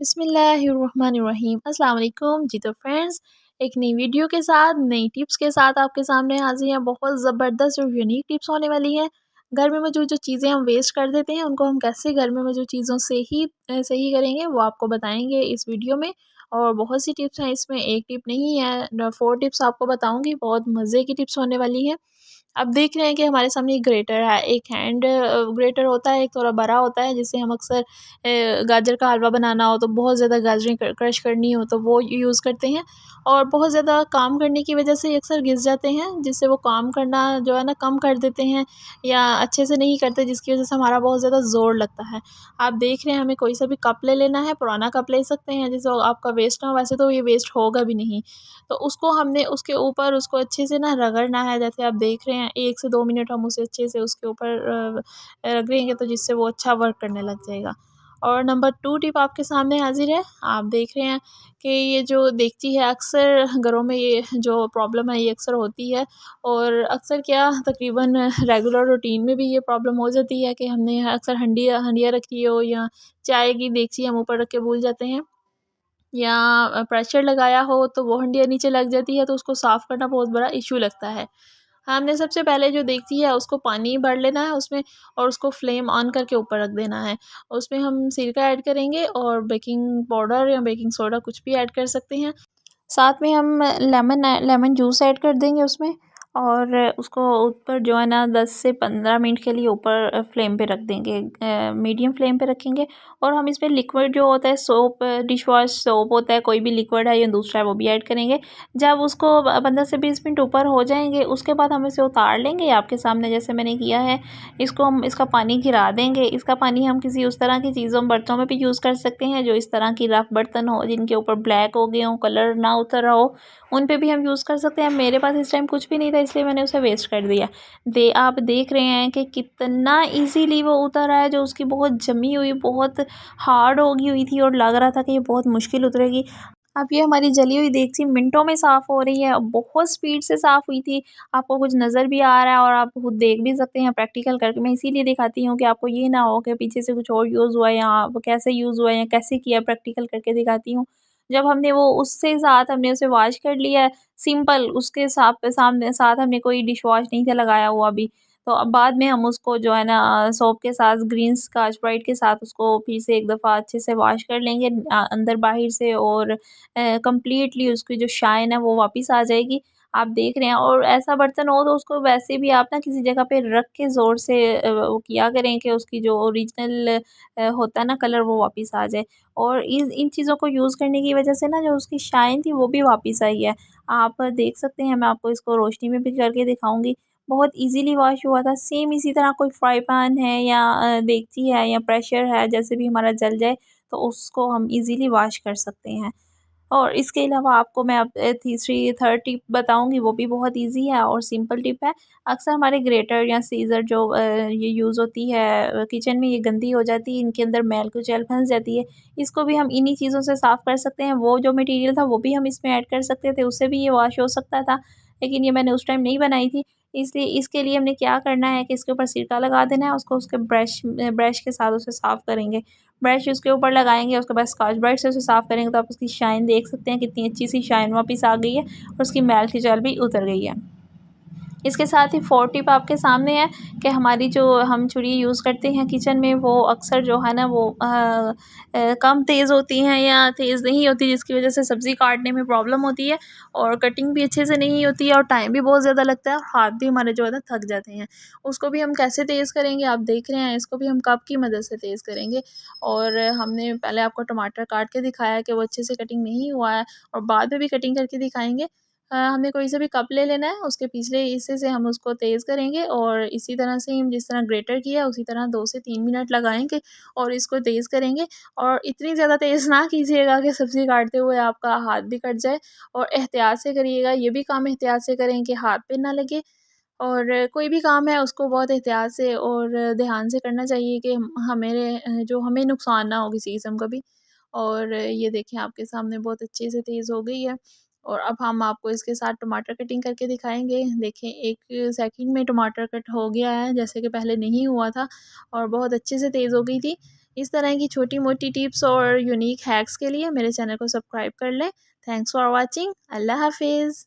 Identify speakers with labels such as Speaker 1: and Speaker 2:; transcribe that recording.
Speaker 1: बिस्मिल्लाहिर्रहमानिर्रहीम। अस्सलाम वालेकुम जी। तो फ्रेंड्स, एक नई वीडियो के साथ नई टिप्स के साथ आपके सामने हाजिर हैं। बहुत ज़बरदस्त और यूनिक टिप्स होने वाली हैं। घर में मौजूद जो चीज़ें हम वेस्ट कर देते हैं उनको हम कैसे घर में मौजूद चीज़ों से ही सही करेंगे वो आपको बताएंगे इस वीडियो में। और बहुत सी टिप्स हैं इसमें, एक टिप नहीं है, 4 टिप्स आपको बताऊंगी। बहुत मज़े की टिप्स होने वाली हैं। अब देख रहे हैं कि हमारे सामने एक ग्रेटर है, एक हैंड ग्रेटर होता है, एक थोड़ा बड़ा होता है जिससे हम अक्सर गाजर का हलवा बनाना हो तो बहुत ज़्यादा गाजरें क्रश करनी हो तो वो यूज़ करते हैं। और बहुत ज़्यादा काम करने की वजह से अक्सर घिस जाते हैं, जिससे वो काम करना जो है ना कम कर देते हैं या अच्छे से नहीं करते, जिसकी वजह से हमारा बहुत ज़्यादा ज़ोर लगता है। आप देख रहे हैं हमें कोई सा भी कप ले लेना है, पुराना कप ले सकते हैं जिससे आपका वेस्ट ना हो। वैसे तो ये वेस्ट होगा भी नहीं, तो उसको हमने उसके ऊपर उसको अच्छे से ना रगड़ना है। जैसे आप देख रहे हैं 1 से 2 मिनट हम उसे अच्छे से उसके ऊपर रगड़ेंगे तो जिससे वो अच्छा वर्क करने लग जाएगा। और नंबर 2 टिप आपके सामने हाजिर है। आप देख रहे हैं कि ये जो देगची है, अक्सर घरों में ये जो प्रॉब्लम है ये अक्सर होती है। और अक्सर क्या तकरीबन रेगुलर रूटीन में भी ये प्रॉब्लम हो जाती है कि हमने अक्सर हंडिया रखी हो या चाय की देगची हम ऊपर रख के भूल जाते हैं, या प्रेशर लगाया हो तो वो हंडिया नीचे लग जाती है, तो उसको साफ़ करना बहुत बड़ा इश्यू लगता है। हमने सबसे पहले जो देगची है उसको पानी भर लेना है उसमें, और उसको फ्लेम ऑन करके ऊपर रख देना है। उसमें हम सिरका ऐड करेंगे और बेकिंग पाउडर या बेकिंग सोडा कुछ भी ऐड कर सकते हैं। साथ में हम लेमन जूस ऐड कर देंगे उसमें, और उसको ऊपर जो है ना 10 से 15 मिनट के लिए ऊपर फ्लेम पे रख देंगे, मीडियम फ्लेम पे रखेंगे। और हम इसमें लिक्विड जो होता है सोप, डिश वॉश सोप होता है, कोई भी लिक्विड है या दूसरा है वो भी ऐड करेंगे। जब उसको 15 से 20 मिनट ऊपर हो जाएंगे उसके बाद हम इसे उतार लेंगे आपके सामने जैसे मैंने किया है। इसको हम इसका पानी गिरा देंगे। इसका पानी हम किसी उस तरह की चीज़ों बर्तनों में भी यूज़ कर सकते हैं जो इस तरह की रफ बर्तन हो, जिनके ऊपर ब्लैक हो गए हो, कलर ना उतर रहा हो, उन पे भी हम यूज़ कर सकते हैं। मेरे पास इस टाइम कुछ भी नहीं था इसलिए मैंने उसे वेस्ट कर दिया। आप देख रहे हैं कि कितना इजीली वो उतर रहा है, जो उसकी बहुत जमी हुई, बहुत हार्ड होगी हुई थी और लग रहा था कि ये बहुत मुश्किल उतरेगी। अब ये हमारी जली हुई देगची मिनटों में साफ़ हो रही है, बहुत स्पीड से साफ़ हुई थी। आपको कुछ नज़र भी आ रहा है और आप खुद देख भी सकते हैं प्रैक्टिकल करके। मैं इसीलिए दिखाती हूँ कि आपको ये ना हो कि पीछे से कुछ और यूज़ हुआ है या आप कैसे यूज़ हुआ है या कैसे किया, प्रैक्टिकल करके दिखाती हूँ। जब हमने वो उससे साथ हमने उसे वॉश कर लिया है, सिंपल उसके साथ हमने कोई डिश वॉश नहीं था लगाया हुआ अभी। तो अब बाद में हम उसको जो है ना सोप के साथ, ग्रीन स्कॉच ब्राइट के साथ उसको फिर से एक दफ़ा अच्छे से वॉश कर लेंगे अंदर बाहर से, और कंप्लीटली उसकी जो शाइन है वो वापस आ जाएगी। आप देख रहे हैं, और ऐसा बर्तन हो तो उसको वैसे भी आप ना किसी जगह पे रख के ज़ोर से वो किया करें कि उसकी जो ओरिजिनल होता है ना कलर वो वापस आ जाए। और इन इन चीज़ों को यूज़ करने की वजह से ना जो उसकी शाइन थी वो भी वापस आई है। आप देख सकते हैं, मैं आपको इसको रोशनी में भी करके दिखाऊँगी। बहुत ईज़िली वॉश हुआ था। सेम इसी तरह कोई फ्राई पैन है या देगची है या प्रेशर है, जैसे भी हमारा जल जाए तो उसको हम ईज़िली वॉश कर सकते हैं। और इसके अलावा आपको मैं अब तीसरी थर्ड टिप बताऊँगी, वो भी बहुत ईज़ी है और सिंपल टिप है। अक्सर हमारे ग्रेटर या सीज़र जो ये यूज़ होती है किचन में, ये गंदी हो जाती है, इनके अंदर मैल कुचैल फँस जाती है। इसको भी हम इन्हीं चीज़ों से साफ़ कर सकते हैं। वो जो मटीरियल था वो भी हम इसमें ऐड कर सकते थे, उससे भी ये वॉश हो सकता था, लेकिन ये मैंने उस टाइम नहीं बनाई थी। इसलिए इसके लिए हमने क्या करना है कि इसके ऊपर सिरका लगा देना है, उसको उसके ब्रश के साथ उसे साफ़ करेंगे। ब्रश उसके ऊपर लगाएँगे, उसके बाद स्कॉच ब्राइट से उसे साफ़ करेंगे तो आप उसकी शाइन देख सकते हैं, कितनी अच्छी सी शाइन वापस आ गई है और उसकी मैल खिंचाल भी उतर गई है। इसके साथ ही 4 टिप आपके सामने है कि हमारी जो हम छुरी यूज़ करते हैं किचन में वो अक्सर जो है ना वो कम तेज़ होती हैं या तेज़ नहीं होती, जिसकी वजह से सब्ज़ी काटने में प्रॉब्लम होती है और कटिंग भी अच्छे से नहीं होती है और टाइम भी बहुत ज़्यादा लगता है और हाथ भी हमारे जो है ना थक जाते हैं। उसको भी हम कैसे तेज़ करेंगे, आप देख रहे हैं, इसको भी हम कप की मदद से तेज़ करेंगे। और हमने पहले आपको टमाटर काट के दिखाया है कि वो अच्छे से कटिंग नहीं हुआ है, और बाद में भी कटिंग करके दिखाएँगे। हमें कोई सा भी कप ले लेना है, उसके पिछले हिस्से से हम उसको तेज़ करेंगे और इसी तरह से हम जिस तरह ग्रेटर किया उसी तरह 2 से 3 मिनट लगाएँगे और इसको तेज़ करेंगे। और इतनी ज़्यादा तेज़ ना कीजिएगा कि सब्ज़ी काटते हुए आपका हाथ भी कट जाए, और एहतियात से करिएगा, ये भी काम एहतियात से करें कि हाथ पे ना लगे। और कोई भी काम है उसको बहुत एहतियात से और ध्यान से करना चाहिए कि जो हमें नुकसान ना हो किसी किस्म का भी। और ये देखें आपके सामने बहुत अच्छे से तेज़ हो गई है। और अब हम आपको इसके साथ टमाटर कटिंग करके दिखाएँगे। देखें 1 सेकंड में टमाटर कट हो गया है, जैसे कि पहले नहीं हुआ था और बहुत अच्छे से तेज़ हो गई थी। इस तरह की छोटी-मोटी टिप्स और यूनिक हैक्स के लिए मेरे चैनल को सब्सक्राइब कर लें। Thanks for watching. अल्लाह हाफ़िज़।